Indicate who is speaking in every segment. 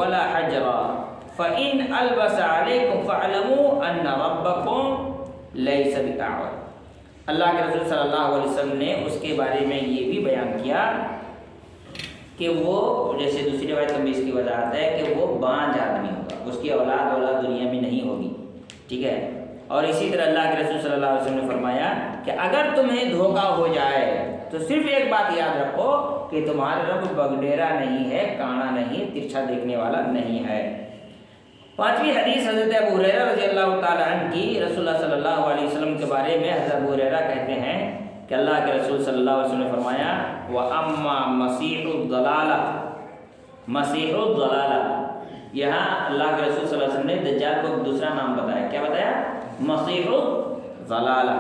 Speaker 1: ولا حجرا فإن ألبس عليكم فاعلموا أن ربكم ليس بأعور۔ اللہ کے رسول صلی اللہ علیہ وسلم نے اس کے بارے میں یہ بھی بیان کیا کہ وہ، جیسے دوسری روایت میں اس کی وضاحت ہے کہ وہ بانجھ آدمی ہوگا، اس کی اولاد دنیا میں نہیں ہوگی، ٹھیک ہے۔ اور اسی طرح اللہ کے رسول صلی اللہ علیہ وسلم نے فرمایا کہ اگر تمہیں دھوکہ ہو جائے تو صرف ایک بات یاد رکھو کہ تمہارا رب بگڈیرا نہیں ہے، کانا نہیں، ترچھا دیکھنے والا نہیں ہے۔ پانچویں حدیث حضرت ابو ہریرہ رضی اللہ تعالی عنہ کی، رسول اللہ صلی اللہ علیہ وسلم کے بارے میں حضرت ابو ہریرہ کہتے ہیں کہ اللہ کے رسول صلی اللہ علیہ وسلم نے فرمایا وَأَمَّا مَسِيحُ الضَّلَالَةِ، مسیح الضلالہ، یہاں اللہ کے رسول صلی اللہ علیہ وسلم نے دجال کو دوسرا نام بتایا، کیا بتایا؟ مسیح الضلالہ۔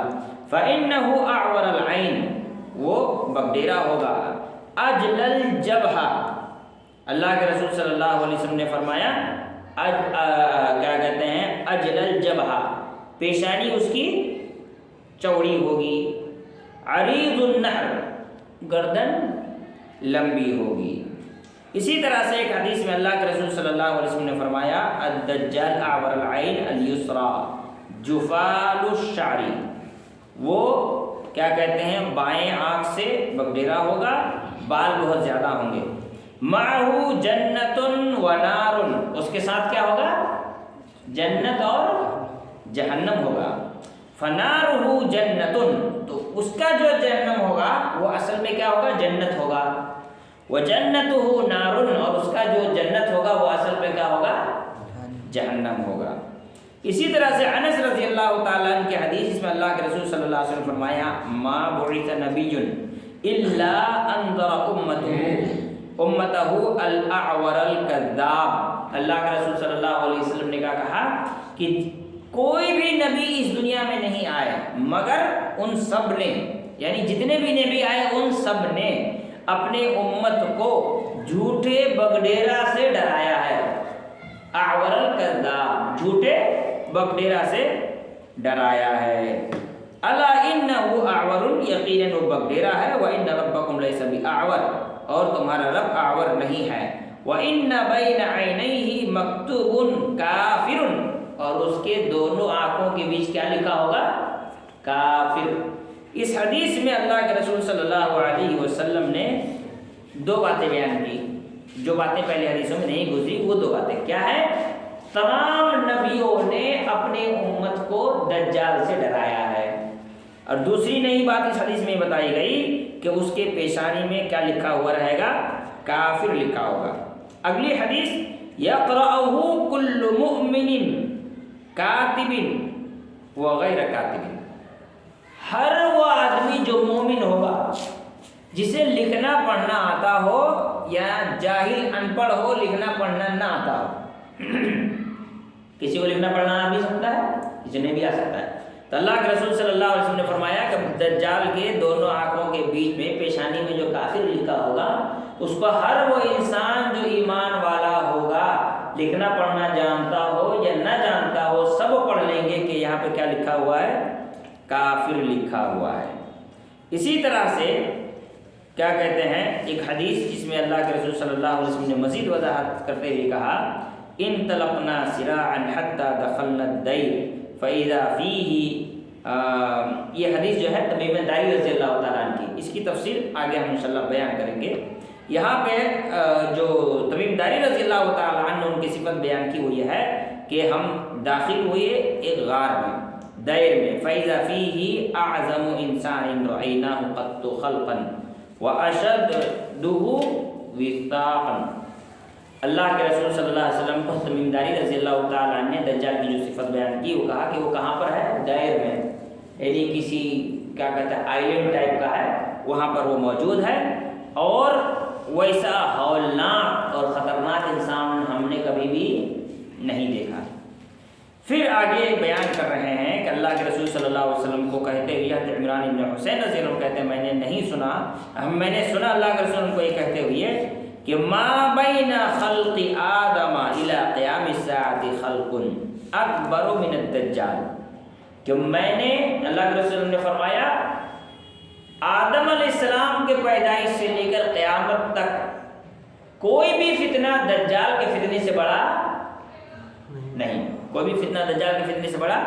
Speaker 1: فَإِنَّهُ أَعْوَرَ الْعَيْنِ، وہ بگڈیرا ہوگا، اجل الجبہہ، اللہ کے رسول صلی اللہ علیہ وسلم نے فرمایا کیا کہتے ہیں، اجل الجبہہ، پیشانی اس کی چوڑی ہوگی، عریض النحر، گردن لمبی ہوگی۔ اسی طرح سے ایک حدیث میں اللہ کے رسول صلی اللہ علیہ وسلم نے فرمایا الدجال اعور العین الیسرا جفال الشعر، وہ کیا کہتے ہیں، بائیں آنکھ سے بگڈیرا ہوگا، بال بہت زیادہ ہوں گے، معہ جنت و نار، اس کے ساتھ کیا ہوگا؟ جنت اور جہنم ہوگا۔ فنارہ جنت، تو اس کا جو جہنم ہوگا وہ اصل میں کیا ہوگا؟ جنت ہوگا۔ وجنتہ نار، اور اس کا جو جنت ہوگا وہ اصل میں کیا ہوگا؟ جہنم ہوگا۔ اسی طرح سے انس رضی اللہ تعالیٰ عنہ کی حدیث، اس میں اللہ کے رسول صلی اللہ علیہ وسلم فرمایا ما بعث نبی الا انذر امتہ الاعور الکذاب، اللہ کے رسول صلی اللہ علیہ وسلم نے کیا کہا کہ کوئی بھی نبی اس دنیا میں نہیں آئے مگر ان سب نے، یعنی جتنے بھی نبی آئے ان سب نے اپنے امت کو جھوٹے بگڈیرا سے ڈرایا ہے۔ اعور الکذاب، جھوٹے بگڈیرا سے ڈرایا ہے۔ الا انہ اعور، یقیناً وہ بگڈیرا ہے، وان ربکم لیس باعور، اور تمہارا رب اعور نہیں ہے، وان بین عینیہ مکتوب کافر، اور اس کے دونوں آنکھوں کے بیچ کیا لکھا ہوگا؟ کافر۔ اس حدیث میں اللہ کے رسول صلی اللہ علیہ وسلم نے دو باتیں بیان کی، جو باتیں پہلے حدیثوں میں نہیں گزری، وہ دو باتیں کیا ہے؟ تمام نبیوں نے اپنے امت کو دجال سے ڈرایا ہے، اور دوسری نئی بات اس حدیث میں بتائی گئی کہ اس کے پیشانی میں کیا لکھا ہوا رہے گا؟ کافر لکھا ہوگا۔ اگلی حدیث یقرأہ کل مؤمن کاتب وغیر کاتب، ہر وہ آدمی جو مومن ہوگا، جسے لکھنا پڑھنا آتا ہو یا جاہل ان پڑھ ہو، لکھنا پڑھنا نہ آتا ہو، کسی کو لکھنا پڑھنا آ بھی سکتا ہے، کسی نے بھی آ سکتا ہے، تو اللہ کے رسول صلی اللہ علیہ وسلم نے فرمایا کہ دجال کے دونوں آنکھوں کے بیچ میں پیشانی میں جو کافر لکھا ہوگا، اس کو ہر وہ انسان جو ایمان والا ہوگا، لکھنا پڑھنا جانتا ہو یا نہ جانتا ہو، سب پڑھ لیں گے کہ یہاں پہ کیا لکھا ہوا ہے؟ کافر لکھا ہوا ہے۔ اسی طرح سے کیا کہتے ہیں، ایک حدیث جس میں اللہ کے رسول صلی اللہ علیہ وسلم نے مزید وضاحت کرتے ہوئے کہا انطلقنا سراعا حتى دخلنا الدیر فاذا فیہ، یہ حدیث جو ہے تمیم داری رضی اللہ تعالیٰ عنہ کی، اس کی تفصیل آگے ہم انشاءاللہ بیان کریں گے۔ یہاں پہ جو تمیم داری رضی اللہ تعالیٰ عنہ ان کی صفت بیان کی ہوئی ہے کہ ہم داخل ہوئے ایک غار میں، دیر میں، فَإِذَا فِيهِ أَعْظَمُ إِنسَانٍ رَأَيْنَاهُ قَطُّ خَلْقًا وَأَشَدُّهُ وِثَاقًا۔ اللہ کے رسول صلی اللہ علیہ وسلم کو تمیم داری رضی اللہ تعالیٰ عنہ نے دجال کی جو صفت بیان کی، وہ کہا کہ وہ کہاں پر ہے؟ دائر میں، یعنی کسی کیا کہتے ہیں آئی لینڈ ٹائپ کا ہے، وہاں پر وہ موجود ہے، اور ویسا ہولناک اور خطرناک انسان ہم نے کبھی بھی نہیں دیکھا۔ پھر آگے بیان کر رہے ہیں کہ اللہ کے رسول صلی اللہ علیہ وسلم کو کہتے ہوئے، حضرت عمران بن حسین رضی اللہ عنہ کہتے ہیں میں نے نہیں سنا، میں نے سنا اللہ کے رسول کو یہ کہتے ہوئے کہ ما بین خلق آدم الی قیام الساعۃ خلق اکبر من الدجال، کہ میں نے، اللہ کے رسول نے فرمایا آدم علیہ السلام کے پیدائش سے لے کر قیامت تک کوئی بھی فتنہ دجال کے فتنے سے نہیں، کوئی بھی فتنہ دجال کے فتنے سے بڑا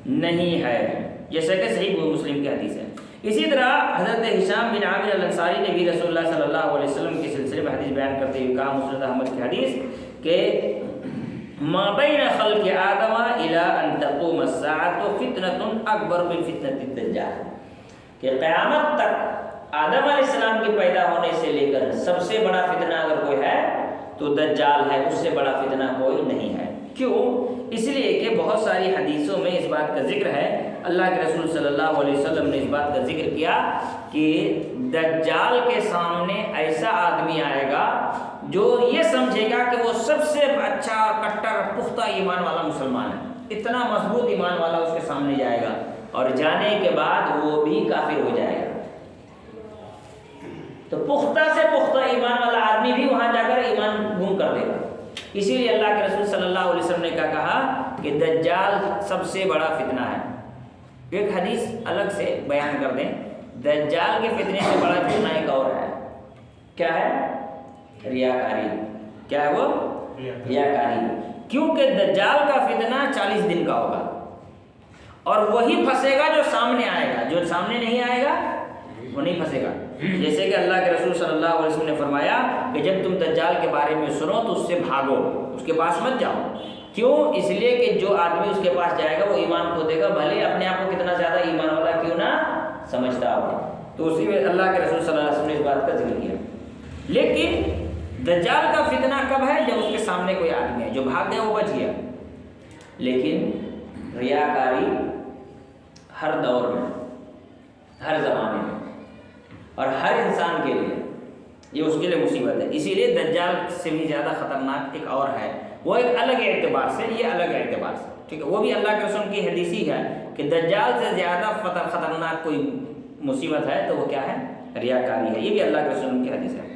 Speaker 1: نہیں ہے، جیسا کہ صحیح مسلم کی حدیث ہے۔ اسی طرح حضرت ہشام بن عامر الانصاری نے بھی رسول اللہ صلی اللہ علیہ وسلم کے سلسلے میں حدیث بیان کرتے ہوئے کہا، مسند احمد کی حدیث، کہ ما بین خلق آدم الی ان تقوم الساعۃ فتنۃ اکبر من فتنۃ الدجال، کہ قیامت تک آدم علیہ السلام کے پیدا ہونے سے لے کر سب سے بڑا فتنہ اگر کوئی ہے تو دجال ہے، اس سے بڑا فتنہ کوئی نہیں ہے۔ کیوں؟ اس لیے کہ بہت ساری حدیثوں میں اس بات کا ذکر ہے، اللہ کے رسول صلی اللہ علیہ وسلم نے اس بات کا ذکر کیا کہ دجال کے سامنے ایسا آدمی آئے گا جو یہ سمجھے گا کہ وہ سب سے اچھا کٹر پختہ ایمان والا مسلمان ہے، اتنا مضبوط ایمان والا اس کے سامنے جائے گا، اور جانے کے بعد وہ بھی کافر ہو جائے گا۔ تو پختہ سے پختہ ایمان والا آدمی بھی وہاں جا کر ایمان گم کر دے گا۔ اسی لیے اللہ کے رسول صلی اللہ علیہ وسلم نے کیا کہا کہ دجال سب سے بڑا فتنہ ہے۔ ایک حدیث الگ سے بیان کر دیں، دجال کے فتنے سے بڑا فتنہ ایک اور ہے، کیا ہے؟ ریاکاری۔ کیا ہے وہ؟ ریاکاری۔ کیونکہ دجال کا فتنہ 40 دن کا ہوگا، اور وہی پھنسے گا جو سامنے آئے گا، جو سامنے نہیں آئے گا وہ نہیں پھنسے گا۔ جیسے کہ اللہ کے رسول صلی اللہ علیہ وسلم نے فرمایا کہ جب تم دجال کے بارے میں سنو تو اس سے بھاگو، اس کے پاس مت جاؤ۔ کیوں؟ اس لیے کہ جو آدمی اس کے پاس جائے گا وہ ایمان کھو دے گا، بھلے اپنے آپ کو کتنا زیادہ ایمان والا کیوں نہ سمجھتا ہو۔ تو اسی میں اللہ کے رسول صلی اللہ علیہ وسلم نے اس بات کا ذکر کیا۔ لیکن دجال کا فتنہ کب ہے؟ جب اس کے سامنے کوئی آدمی ہے، جو بھاگ گیا وہ بچ گیا۔ لیکن ریاکاری ہر دور میں، ہر زمانے میں، اور ہر انسان کے لیے یہ اس کے لیے مصیبت ہے۔ اسی لیے دجال سے بھی زیادہ خطرناک ایک اور ہے، وہ ایک الگ اعتبار سے، یہ الگ اعتبار سے، ٹھیک ہے، وہ بھی اللہ کے رسول کی حدیث ہی ہے کہ دجال سے زیادہ خطرناک کوئی مصیبت ہے تو وہ کیا ہے؟ ریاکاری ہے۔ یہ بھی اللہ کے رسول کی حدیث ہے۔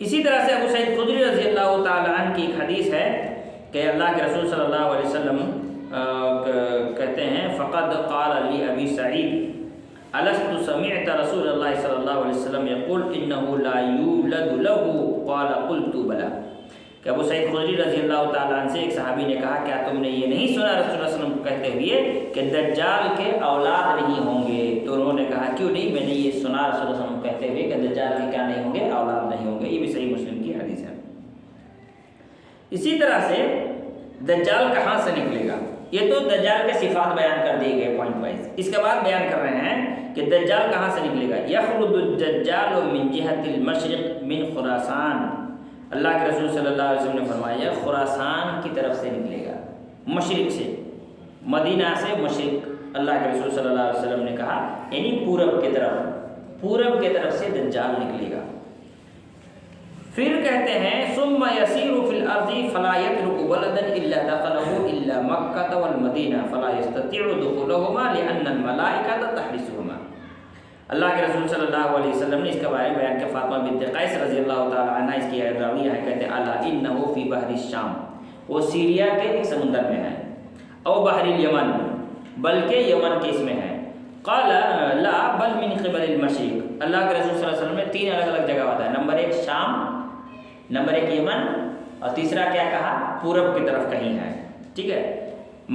Speaker 1: اسی طرح سے ابو سعید خدری رضی اللہ تعالی عنہ کی ایک حدیث ہے کہ اللہ کے رسول صلی اللہ علیہ وسلم کہتے ہیں، فقد قال لی ابی سعید الست سمعت رسول اللہ صلی اللہ علیہ وسلم یقول انه لا یولد له قال قلت بلا، کہ ابو سعید خدری رضی اللہ تعالیٰ عنہ سے ایک صحابی نے کہا، کیا تم نے یہ نہیں سنا رسول اللہ صلی اللہ علیہ وسلم کو کہتے ہوئے کہ دجال کے اولاد نہیں ہوں گے؟ تو انہوں نے کہا کیوں نہیں، میں نے یہ سنا رسول اللہ صلی اللہ علیہ وسلم کو کہتے ہوئے کہ دجال کے کیا نہیں ہوں گے؟ اولاد نہیں ہوں گے۔ یہ بھی صحیح مسلم کی حدیث ہے۔ اسی طرح سے دجال کہاں سے نکلے گا؟ یہ تو دجال کے صفات بیان کر دیے گئے پوائنٹ وائز۔ اس کے بعد بیان کر رہے ہیں کہ دجال کہاں سے نکلے گا۔ یخرج الدجال من جہت المشرق من خراسان، اللہ کے رسول صلی اللہ علیہ وسلم نے فرمایا خراسان کی طرف سے نکلے گا، مشرق سے، مدینہ سے مشرق، اللہ کے رسول صلی اللہ علیہ وسلم نے کہا، یعنی پورب کی طرف سے دجال نکلے گا۔ پھر کہتے ہیں ثم يسير في الارض فلا يترك بلدا الا دخله الا مكة والمدینہ فلا يستطيع دخولهما لان الملائکۃ تحرسهما۔ اللہ کے رسول صلی اللہ علیہ وسلم نے اس کے بارے میں بیان کیا، فاطمہ بنت قیس رضی اللہ تعالی عنہ اس کی راویہ ہے، کہتے ہیں الا انه في بحر الشام، وہ سیریا کے ایک سمندر میں ہے، او بحر الیمن، بلکہ یمن کے اس میں ہے، قال لا بل من قبل المشرق۔ اللہ کے رسول صلی اللہ علیہ وسلم نے 3 الگ الگ جگہ بتایا، نمبر 1 شام، نمبر 1 یمن، اور تیسرا کیا کہا؟ پورب کی طرف کہیں ہے، ٹھیک ہے۔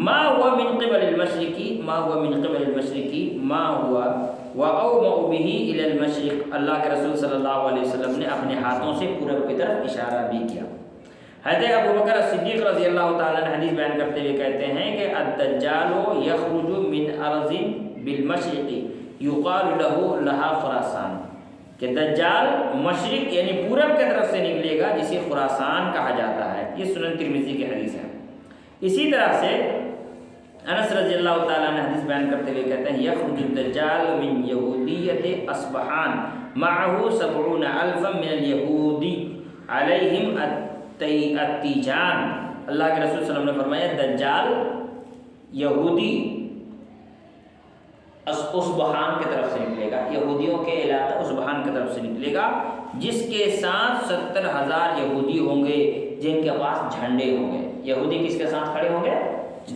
Speaker 1: ما هو من قبل المشرقی، ما هو من قبل المشرقی، ما هو واومأ به الى المشرق، اللہ کے رسول صلی اللہ علیہ وسلم نے اپنے ہاتھوں سے پورب کی طرف اشارہ بھی کیا۔ حضرت ابو بکر صدیق رضی اللہ تعالیٰ عنہ حدیث بیان کرتے ہوئے کہتے ہیں کہ الدجال یخرج من ارض بالمشرق یقال لها خراسان، کہ دجال مشرق یعنی پورب کی طرف سے نکلے گا جسے خراسان کہا جاتا ہے۔ یہ سنن ترمذی کی حدیث ہے۔ اسی طرح سے انس رضی اللہ تعالیٰ عنہ حدیث بیان کرتے ہوئے کہتے ہیں یخرج الدجال من یہودیت اصبحان معه 70,000 من اليہود علیہم التیجان، اللہ کے رسول صلی اللہ علیہ وسلم نے فرمایا دجال یہودی اصبحان کی طرف سے نکلے گا، یہودیوں کے علاقہ اصبحان کی طرف سے نکلے گا، جس کے ساتھ 70,000 یہودی ہوں گے جن کے پاس جھنڈے ہوں گے۔ یہودی کس کے ساتھ کھڑے ہوں گے؟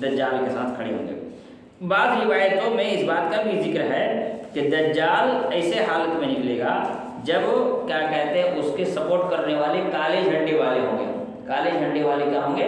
Speaker 1: دجال کے ساتھ کھڑے ہوں گے۔ بعض روایتوں میں اس بات کا بھی ذکر ہے کہ دجال ایسے حالت میں نکلے گا جب کیا کہتے ہیں اس کے سپورٹ کرنے والے کالے جھنڈے والے ہوں گے۔ کالے جھنڈے والے کیا ہوں گے؟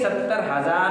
Speaker 1: 70,000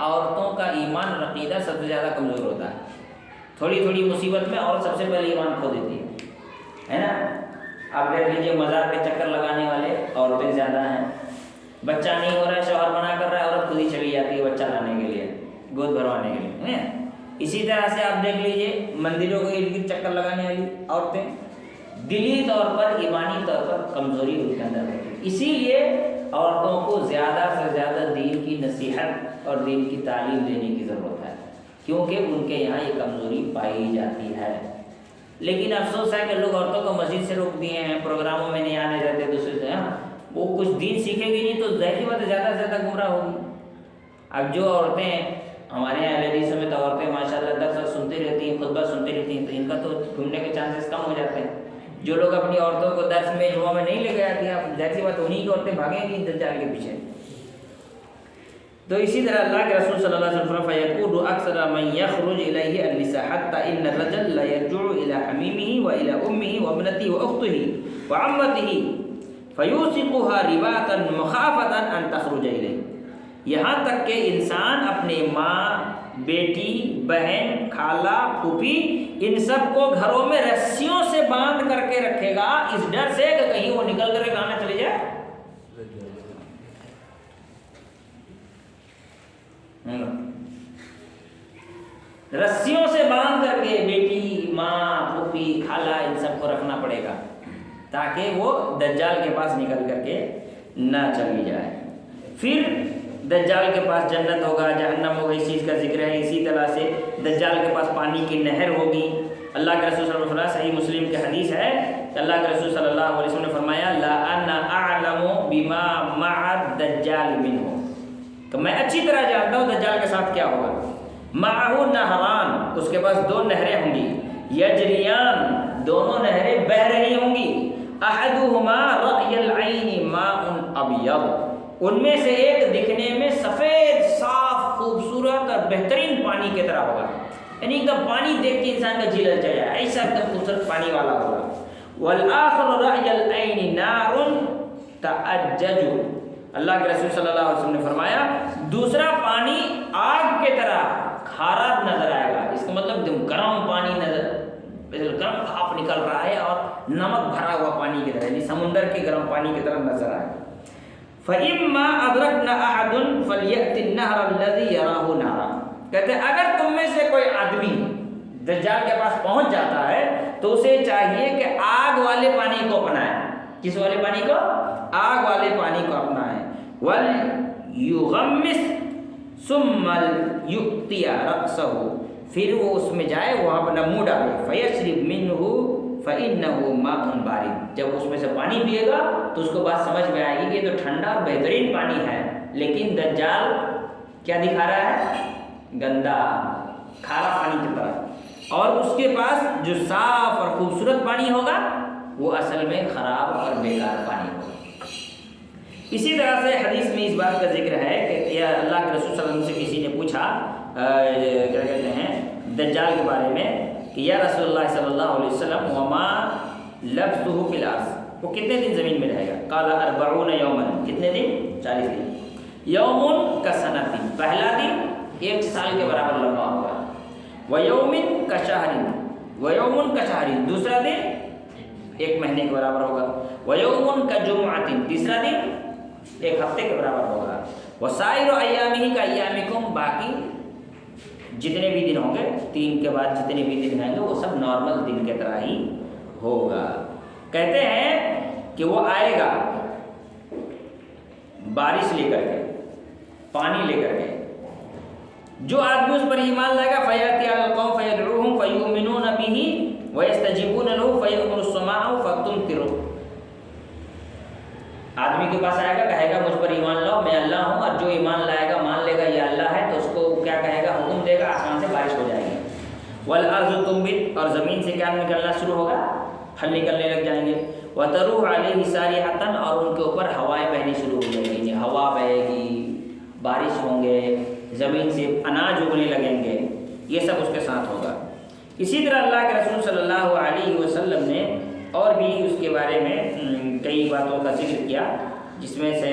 Speaker 1: عورتوں کا ایمان اور عقیدہ سب سے زیادہ کمزور ہوتا ہے. تھوڑی تھوڑی مصیبت میں عورت سب سے پہلے ایمان کھو دیتی ہے نا. آپ دیکھ لیجیے مزار کے چکر لگانے والے عورتیں زیادہ ہیں. بچہ نہیں ہو رہا ہے، شوہر منع کر رہا ہے، عورت خود ہی چلی جاتی ہے بچہ لانے کے لیے، گود بھروانے کے لیے. اسی طرح سے آپ دیکھ لیجیے مندروں کے ارد گرد چکر لگانے والی عورتیں دلی طور پر، ایمانی طور پر کمزوری ان کے اندر ہوتی ہے. اسی لیے عورتوں کو زیادہ سے زیادہ دین کی نصیحت اور دین کی تعلیم دینے کی ضرورت ہے، کیونکہ ان کے یہاں یہ کمزوری پائی جاتی ہے. لیکن افسوس ہے کہ لوگ عورتوں کو مسجد سے روک دیے ہیں، پروگراموں میں نہیں آنے دیتے دوسرے سے. وہ کچھ دین سیکھے گی نہیں تو ظاہر بات زیادہ سے زیادہ گمراہ ہوگی. اب جو عورتیں ہمارے یہاں حدیث میں تو عورتیں ماشاءاللہ درس سنتے رہتی ہیں، خطبہ سنتے رہتی ہیں، تو ان کا تو گھومنے کے چانسز کم ہو جاتے ہیں. جو لوگ اپنی عورتوں کو درس میں جمعہ میں نہیں لے کے آتی ہیں، ظاہر سی بات انہیں کی عورتیں بھاگیں گی دجال کے پیچھے. تو اسی طرح اللہ کے رسول صلی اللہ علیہ وسلم فیقول اکثر من یخرج الیہ النساء حتی ان الرجل لا یرجع الی حمیمہ و الی امہ و ابنتہ و اختہ و عمتہ فیوثقها رباطا مخافتا ان تخرج الیہ. یہاں تک کہ انسان اپنے ماں، بیٹی، بہن، خالہ، پھوپھی ان سب کو گھروں میں رسیوں سے باندھ کر کے رکھے گا اس ڈر سے کہ کہیں وہ نکل کر کہاں چلے جائے. رسیوں سے باندھ کر کے بیٹی، ماں، پھوپھی، خالہ ان سب کو رکھنا پڑے گا تاکہ وہ دجال کے پاس نکل کر کے نہ چلی جائے. پھر دجال کے پاس جنت ہوگا، جہنم ہوگا، اس چیز کا ذکر ہے. اسی طرح سے دجال کے پاس پانی کی نہر ہوگی. اللہ کے رسول صلی اللہ علیہ وسلم صحیح مسلم کی حدیث ہے کہ اللہ کے رسول صلی اللہ علیہ وسلم نے فرمایا لا انا اعلم بما مع الدجال منه، کہ میں اچھی طرح جانتا ہوں دجال کے ساتھ کیا ہوگا. معه نہران، اس کے پاس 2 نہریں ہوں گی. یجریان، دونوں نہریں بہہ رہی ہوں گی. احدهما رأی العین ماء ابیض، ان میں سے ایک دکھنے میں سفید، صاف، خوبصورت اور بہترین پانی کی طرح ہوگا. یعنی ایک دم پانی دیکھ کے انسان کا جی للچ جائے، ایسا ایک دم خوبصورت پانی والا ہوگا. والآخر رأی العین نار تعجج، اللہ کے رسول صلی اللہ علیہ وسلم نے فرمایا دوسرا پانی آگ کے طرح کھارا نظر آئے گا. اس کا مطلب گرم پانی نظر، گرم بھاپ نکل رہا ہے اور نمک بھرا ہوا پانی کی طرح، یعنی سمندر کے گرم پانی کی طرح نظر آئے گا. فَإِمَّا أَدْرَكْنَا أَحَدٌ فَلْيَأْتِ النَّهْرَ الَّذِي يَرَاهُ نَارًا، کہتے ہیں اگر تم میں سے کوئی آدمی دجال کے پاس پہنچ جاتا ہے تو اسے چاہیے کہ آگ والے پانی کو اپنائے. کس والے پانی کو؟ آگ والے پانی کو اپنائے. وَلْيُغَمِّسْ ثُمَّ لْيُؤْتِيَ رَأْسَهُ، پھر وہ اس میں جائے، وہاں اپنا منہ ڈالے. فَيَشْرِبْ مِنْهُ فَإِنَّهُ مَاءٌ بَارِدٌ، جب اس میں سے پانی پیے گا تو اس کو بات سمجھ میں آئے گی کہ یہ تو ٹھنڈا اور بہترین پانی ہے. لیکن دجال کیا دکھا رہا ہے؟ گندا، کھارا پانی کی طرح. اور اس کے پاس جو صاف اور خوبصورت پانی ہوگا وہ اصل میں خراب اور بیکار پانی ہوگا. اسی طرح سے حدیث میں اس بات کا ذکر ہے کہ یا اللہ کے رسول صلی اللہ علیہ وسلم سے کسی نے پوچھا کیا کہتے ہیں دجال کے بارے میں کہ یا رسول اللہ صلی اللہ علیہ وسلم وما لبثه فی الارض، وہ کتنے دن زمین میں رہے گا؟ قال 40 یوما، کتنے دن؟ 40 دن. یوم کسنۃ، پہلا دن 1 سال کے برابر لمبا ہوگا. ویوم کشہر، ویوم کشہر، دوسرا دن 1 مہینے کے برابر ہوگا. ویوم کجمعۃ، تیسرا دن 1 ہفتے کے برابر ہوگا. وسائر ایامہ کایامکم، باقی جتنے بھی دن ہوں گے 3 کے بعد جتنے بھی دن آئیں گے وہ سب نارمل دن کی طرح ہی ہوگا. کہتے ہیں کہ وہ آئے گا بارش لے کر کے، پانی لے کر کے. جو آدمی اس پر ایمان لائے گا فیاتی علی القوم فیدعوہم فیؤمنون بہ ویستجیبون لہ فیأمر السماء فتمطر. آدمی کے پاس آئے گا، کہے گا مجھ پر ایمان لاؤ، میں اللہ ہوں، اور جو ایمان لائے گا، مان لے گا یہ اللہ ہے، تو اس کو کیا کہے گا؟ حکم دے گا، آسمان سے بارش ہو جائے گی. والارض تنبت، اور زمین سے کیا نکلنا شروع ہوگا؟ پھل نکلنے لگ جائیں گے. وتروح علیہ صارحۃ، اور ان کے اوپر ہوائیں بہنی شروع ہو جائیں گی، ہوا بہے گی، بارش ہوں گے، زمین سے اناج اگنے لگیں گے، یہ سب اس کے ساتھ ہوگا. اسی طرح اللہ کے رسول صلی اللہ علیہ وسلم نے اور بھی اس کے بارے میں کئی باتوں کا ذکر کیا، جس میں سے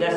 Speaker 1: 10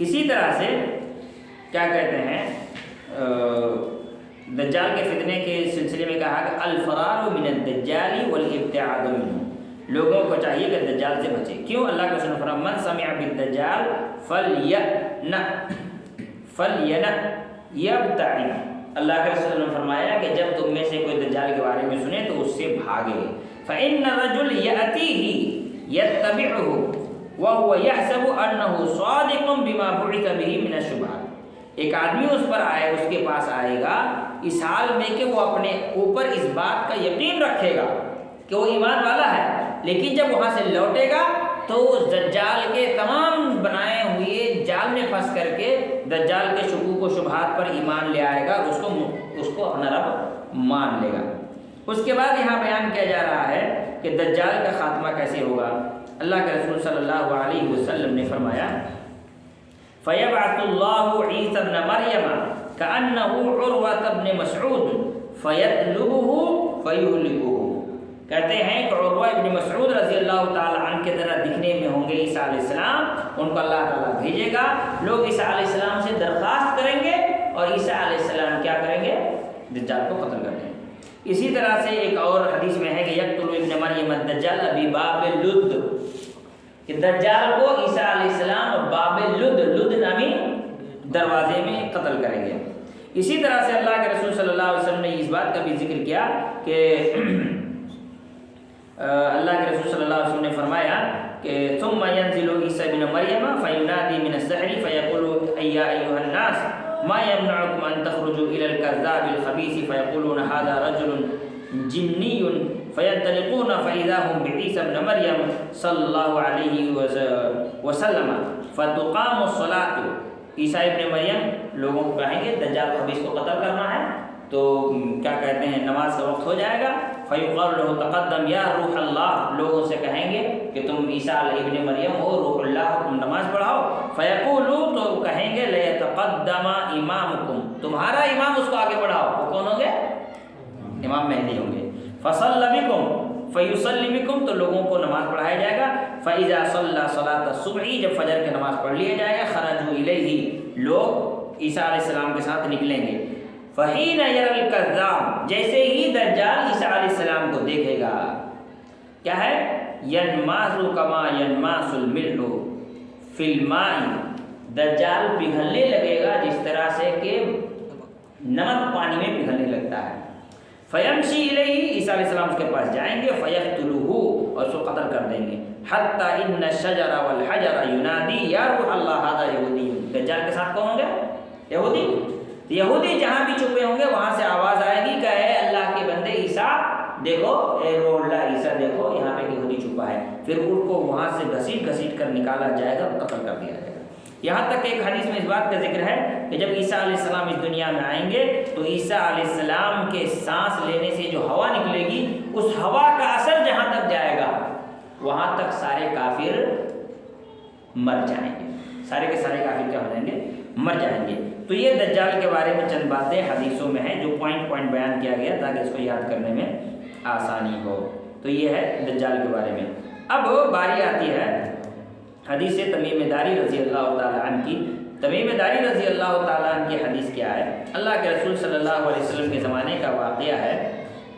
Speaker 1: اسی طرح سے کیا کہتے ہیں دجال کے فتنے کے سلسلے میں کہا کہ الفرار من الدجال والابتعاد منه، لوگوں کو چاہیے کہ دجال سے بچے۔ کیوں؟ اللہ کے رسول نے فرمایا من سمع بالدجال فلینأ یبتعد، اللہ کے رسول نے فرمایا کہ جب تم میں سے کوئی دجال کے بارے میں سنے تو اس سے بھاگے۔ فإن الرجل يأتيه يتبعه وهو يحسب أنه صادق بما بعث به من الشبهات، ایک آدمی اس پر آئے، اس کے پاس آئے گا اس حال میں کہ وہ اپنے اوپر اس بات کا یقین رکھے گا کہ وہ ایمان والا ہے، لیکن جب وہاں سے لوٹے گا تو اس دجال کے تمام بنائے ہوئے جال میں پھنس کر کے دجال کے شکوک و شبہات پر ایمان لے آئے گا، اس کو اپنا رب مان لے گا۔ اس کے بعد یہاں بیان کیا جا رہا ہے کہ دجال کا خاتمہ کیسے ہوگا۔ اللہ کے رسول صلی اللہ علیہ وسلم نے فرمایا فَيَبْعَثُ اللَّهُ عِيسَى ابْنَ مَرْيَمَ كَأَنَّهُ عُرْوَةَ ابْنِ مَسْعُودٍ فَيَطْلُبُهُ فَيُهْلِكُهُ، کہتے ہیں کہ عروہ ابن مسعود رضی اللہ تعالی عنہ کے طرح دکھنے میں ہوں گے عیسیٰ علیہ السلام، ان کو اللہ تعالیٰ بھیجے گا، لوگ عیسیٰ علیہ السلام سے درخواست کریں گے اور عیسیٰ علیہ السلام کیا کریں گے؟ دجال کو قتل کر دیں گے۔ اسی طرح سے ایک اور حدیث میں ہے کہ یقتل ابن مریم الدجال بباب لد، کہ دجال کو عیسیٰ علیہ السلام باب لد نامی دروازے میں قتل کریں گے۔ اسی طرح سے اللہ کے رسول صلی اللہ علیہ وسلم نے اس بات کا بھی ذکر کیا کہ اللہ کے رسول صلی اللہ علیہ وسلم نے فرمایا کہ ثم ينزل عیسیٰ ابن مریم فینادی من السحر فیقول ایا ایھا الناس ما يمنعكم ان تخرجوا الى الكذاب الخبيث فيقولون هذا رجل جني فينطلقون فاذا هم بعيسى ابن مريم صلى الله عليه وسلم فتقام الصلاة، عیسیٰ ابن مریم لوگوں کو کہیں گے دجال خبیث کو قتل کرنا ہے تو کیا کہتے ہیں نماز کا وقت ہو جائے گا، فیقال له تقدم یا روح اللہ، لوگوں سے کہیں گے کہ تم عیسیٰ ابن مریم ہو، روح اللہ، تم نماز پڑھاؤ، فیقولو تو کہیں گے لیتقدم امامکم، تمہارا امام اس کو آگے بڑھاؤ، وہ کون ہوں گے؟ امام مہدی ہوں گے، فصلی بکم فیصلی بکم، تو لوگوں کو نماز پڑھایا جائے گا، فاذا صلی صلاۃ الصبح، جب فجر کی نماز پڑھ لیا جائے گا، خرجوا الیہ، لوگ عیسیٰ علیہ السلام کے ساتھ نکلیں گے، فحین یری الکذاب، جیسے ہی دجال عیسیٰ علیہ السلام کو دیکھے گا کیا ہے؟ ینماس کما ینماس الملح فی الماء، دجال پگھلنے لگے گا جس طرح سے کہ نمک پانی میں پگھلنے لگتا ہے، فیمشی الیہ، عیسیٰ علیہ السلام اس کے پاس جائیں گے، فیقتلہ، اور اس کو قتل کر دیں گے، حتی ان الشجر والحجر ینادی یا روح اللہ ھذا یہودی، دجال کے ساتھ کون ہوں گے؟ یہودی جہاں بھی چھپے ہوں گے وہاں سے آواز آئے گی کہ اے اللہ کے بندے عیسیٰ دیکھو، اے روح اللہ عیسیٰ دیکھو، یہاں پہ یہودی چھپا ہے، پھر ان کو وہاں سے گھسیٹ کر نکالا جائے گا، قتل کر دیا جائے گا۔ یہاں تک کہ ایک حدیث میں اس بات کا ذکر ہے کہ جب عیسیٰ علیہ السلام اس دنیا میں آئیں گے تو عیسیٰ علیہ السلام کے سانس لینے سے جو ہوا نکلے گی، اس ہوا کا اثر جہاں تک جائے گا وہاں تک سارے کافر مر جائیں گے، سارے کے سارے کافر کیا ہو جائیں گے؟ مر جائیں گے۔ تو یہ دجال کے بارے میں چند باتیں حدیثوں میں ہیں جو پوائنٹ بیان کیا گیا تاکہ اس کو یاد کرنے میں آسانی ہو۔ تو یہ ہے دجال کے بارے میں۔ اب باری آتی ہے حدیث تمیم داری رضی اللہ تعالیٰ عنہ کی۔ تمیم داری رضی اللہ تعالیٰ عنہ کی حدیث کیا ہے؟ اللہ کے رسول صلی اللہ علیہ وسلم کے زمانے کا واقعہ ہے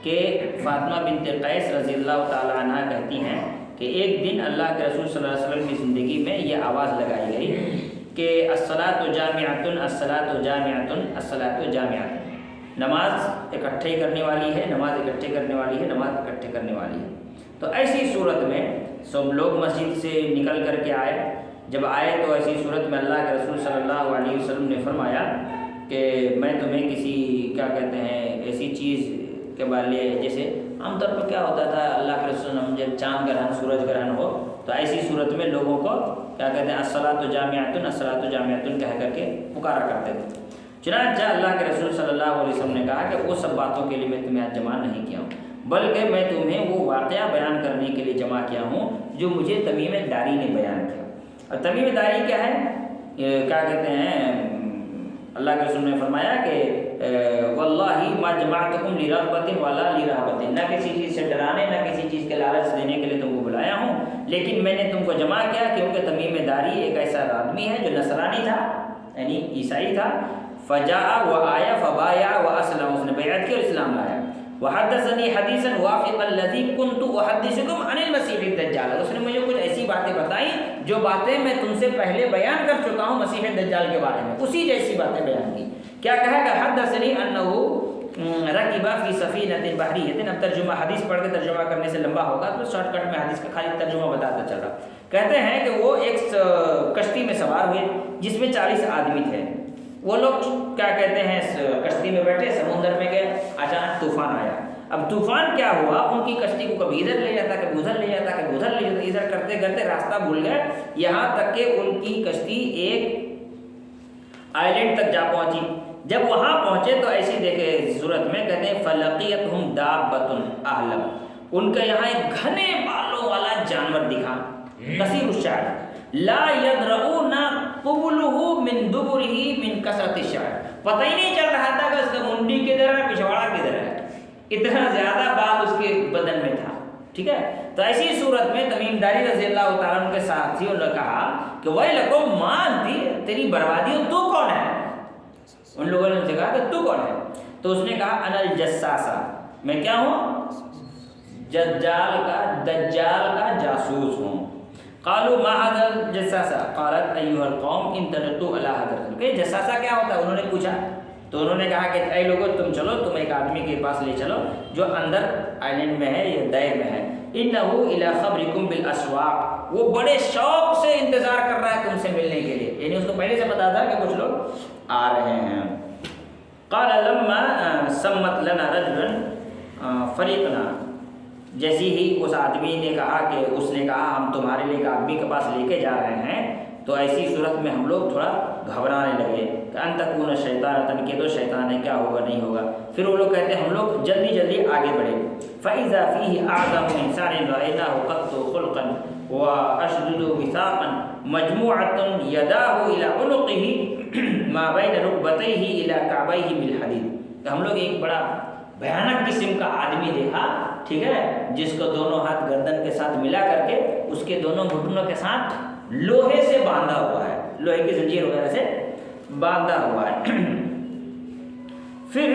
Speaker 1: کہ فاطمہ بنت قیس رضی اللہ تعالیٰ عنہ کہتی ہیں کہ ایک دن اللہ کے رسول صلی اللہ علیہ وسلم کی زندگی میں یہ آواز لگائی گئی کہ الصلاۃ جامعۃ الصلاۃ جامعۃ الصلاۃ جامعۃ، نماز اکٹھے کرنے والی ہے، نماز اکٹھے کرنے والی ہے، نماز اکٹھے کرنے والی ہے۔ تو ایسی صورت میں سب لوگ مسجد سے نکل کر کے آئے، جب آئے تو ایسی صورت میں اللہ کے رسول صلی اللہ علیہ وسلم نے فرمایا کہ میں تمہیں کسی کیا کہتے ہیں ایسی چیز کے بارے، جیسے عام طور پر کیا ہوتا تھا اللہ کے رسول جب چاند گرہن سورج گرہن ہو تو ایسی صورت میں لوگوں کو کیا کہتے ہیں الصلاۃ جامعۃ الصلاۃ جامعۃ کہہ کر کے پکارا کرتے تھے۔ چنانچہ اللہ کے رسول صلی اللہ علیہ وسلم نے کہا کہ وہ سب باتوں کے لیے میں تمہیں آج جمع نہیں کیا ہوں، بلکہ میں تمہیں وہ واقعہ بیان کرنے کے لیے جمع کیا ہوں جو مجھے تمیم داری نے بیان کیا۔ اور تمیم داری کیا ہے؟ کیا کہتے ہیں اللہ کے رسول نے فرمایا کہ واللہ ما جمعتکم لرغبۃ ولا لرہبۃ، نہ کسی چیز سے ڈرانے نہ کسی چیز کے لالچ دینے کے لیے تم کو بلایا ہوں، لیکن میں نے تم کو جمع کیا کیونکہ تمیم داری ایک ایسا آدمی ہے جو نصرانی تھا یعنی عیسائی تھا، فجاء وآیا فبايع واسلم، اس نے بیعت کی اور اسلام لایا، وحدثني حدیثا وافقا الذي كنت احدثكم عن المسیح الدجال، اس نے مجھے کچھ ایسی باتیں بتائیں جو باتیں میں تم سے پہلے بیان کر چکا ہوں مسیح الدجال کے بارے میں، اسی جیسی باتیں بیان کی۔ کیا کہا کہ حدثني انه رکب فی سفینۃ بحریۃ، اب ترجمہ حدیث پڑھ کے ترجمہ کرنے سے لمبا ہوگا تو شارٹ کٹ میں حدیث کا خالی ترجمہ بتاتا چل رہا۔ کہتے ہیں کہ وہ ایک کشتی میں سوار ہوئے جس میں 40 آدمی تھے، وہ لوگ کیا کہتے ہیں کشتی میں بیٹھے سمندر میں گئے، اچانک طوفان آیا۔ اب طوفان کیا ہوا، ان کی کشتی کو کبھی ادھر لے جاتا کبھی ادھر لے جاتا کبھی ادھر لے جاتا، ادھر کرتے کرتے راستہ بھول گئے، یہاں تک کہ ان کی کشتی ایک آئلینڈ تک جا پہنچی۔ جب وہاں پہنچے تو ایسی دیکھے صورت میں کہتے ہیں فلقیتہم دابۃ اہلم، ان کا یہاں ایک گھنے بالوں والا جانور دکھا، کثیر الشعر، لا يدرؤون قبلہ من دبرہ من کثرۃ الشعر، پتہ ہی نہیں چل رہا تھا کہ اس کا منڈی کدھر ہے پچھواڑا کدھر ہے، اتنا زیادہ بال اس کے بدن میں تھا۔ ٹھیک ہے، تو ایسی صورت میں تمیم داری رضی اللہ تعالیٰ عنہ کے ساتھیوں نے کہا کہ ویلکم ما انت، تیری بربادی ہو، تو کون ہے؟ ان لوگوں نے ان سے کہا کہ تو کون ہے؟ تو اس نے کہا انا الجساسہ، میں کیا ہوں؟ دجال کا جاسوس ہوں۔ قالوا ما هذا الجساسہ قالت ایھا القوم انطلقوا الی حضرت، کہ جساسہ کیا ہوتا ہے انہوں نے پوچھا، تو انہوں نے کہا کہ اے لوگوں تم چلو، تم ایک آدمی کے پاس لے چلو جو اندر آئلینڈ میں ہے یا دائر میں ہے، انہ الی خبرکم بالاسواق، وہ بڑے شوق سے انتظار کر رہا ہے تم سے ملنے کے لیے، یعنی اس کو پہلے سے پتا تھا کہ کچھ لوگ آ رہے ہیں۔ قال لما سمت لنا رجلا فریقنا، جیسی ہی اس آدمی نے کہا کہ اس نے کہا ہم تمہارے لیے ایک آدمی کے پاس لے کے جا رہے ہیں، تو ایسی صورت میں ہم لوگ تھوڑا گھبرانے لگے کہ ان تکون شیطانۃ، کہ تو شیطان ہے، کیا ہوگا نہیں ہوگا۔ پھر وہ لوگ کہتے ہیں ہم لوگ جلدی جلدی آگے بڑھے، فإذا فيه أعظم إنسان رأيناه قط خلقا وأشدد وثاقا مجموعة يداه إلى عنقه ما بين ركبتيه إلى كعبيه بالحديد، ہم لوگ ایک بڑا بھیانک قسم کا آدمی دیکھا، ٹھیک ہے، جس کو دونوں ہاتھ گردن کے ساتھ ملا کر کے اس کے دونوں گھٹنوں کے ساتھ لوہے سے باندھا ہوا ہے، لوہے کی زنجیر وغیرہ سے باندھا ہوا ہے۔ پھر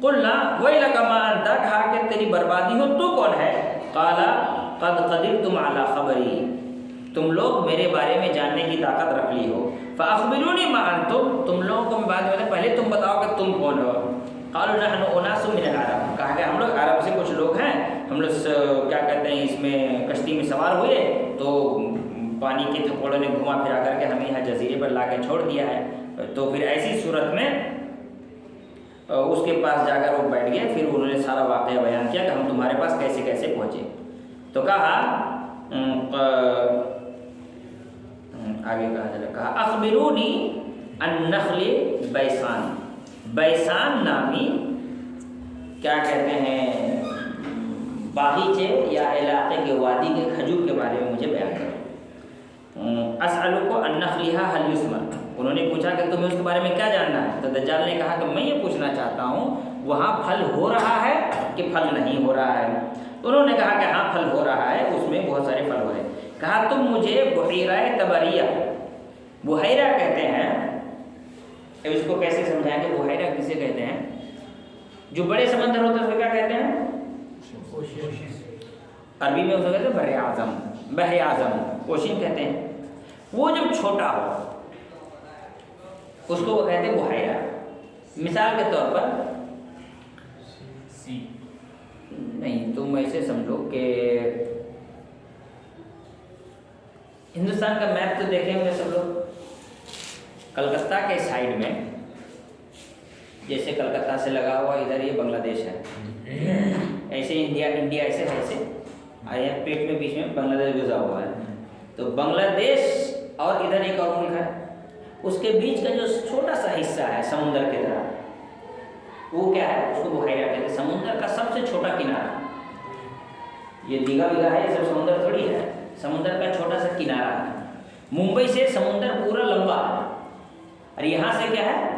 Speaker 1: قلنا ویلک ما انت، کہا کہ تیری بربادی ہو، تو کون ہے؟ قال قد قدرتم علی خبری، تم لوگ میرے بارے میں جاننے کی طاقت رکھ لی ہو، فاخبرونی ما انتم، تم لوگوں کو میں بات بتاؤں، پہلے تم بتاؤ کہ تم کون ہو۔ قالوا نحن اناس من العرب، کہا کہ ہم لوگ عرب سے کچھ لوگ ہیں، ہم لوگ کیا کہتے ہیں اس میں کشتی میں سوار ہوئے تو پانی کے تھوڑوں نے گھما پھرا کر کے ہمیں یہاں جزیرے پر لا کے چھوڑ دیا ہے، تو پھر ایسی صورت میں اس کے پاس جا کر وہ بیٹھ گئے، پھر انہوں نے سارا واقعہ بیان کیا کہ ہم تمہارے پاس کیسے کیسے پہنچے، تو کہا آگے کہا اخبرونی عن نخل بیسان، بیسان نامی کیا کہتے ہیں باغیچے یا علاقے کے وادی کے کھجور کے بارے میں مجھے بیان کرو۔ اسألک عن نخلها هل یثمر، انہوں نے پوچھا کہ تمہیں اس کے بارے میں کیا جاننا ہے، تو دجال نے کہا کہ میں یہ پوچھنا چاہتا ہوں وہاں پھل ہو رہا ہے کہ پھل نہیں ہو رہا ہے، انہوں نے کہا کہ ہاں پھل ہو رہا ہے، اس میں بہت سارے پھل ہو رہے ہیں۔ کہا تم مجھے بحیرہ تبریہ، بحیرہ کہتے ہیں، اب اس کو کیسے سمجھائیں کہ بحیرہ کسے کہتے ہیں؟ جو بڑے سمندر ہوتے ہیں اس کو کیا کہتے ہیں؟ عربی میں اس کو کہتے ہیں بحر اعظم، بحر اعظم اوشین کہتے ہیں۔ وہ جب چھوٹا ہو اس کو وہ کہتے ہیں بحیرہ۔ مثال کے طور پر نہیں، تم ایسے سمجھو کہ ہندوستان کا میپ تو دیکھیں گے سب لوگ، کلکتہ کے سائڈ میں جیسے کلکتہ سے لگا ہوا ادھر یہ بنگلہ دیش ہے، ایسے انڈیا ایسے ایسے آیا پیٹ میں بیچ میں بنگلہ دیش گزرا ہوا ہے، تو بنگلہ دیش اور ادھر ایک اور ملک ہے، اس کے بیچ کا جو چھوٹا سا حصہ ہے سمندر کے طرح وہ کیا ہے، اس کو بحیرہ کہتے ہیں، سمندر کا سب سے چھوٹا کنارہ۔ یہ دیگا ویگا ہے، یہ سب سمندر تھوڑی ہے، سمندر کا چھوٹا سا کنارہ ہے۔ ممبئی سے سمندر پورا لمبا ہے اور یہاں سے کیا ہے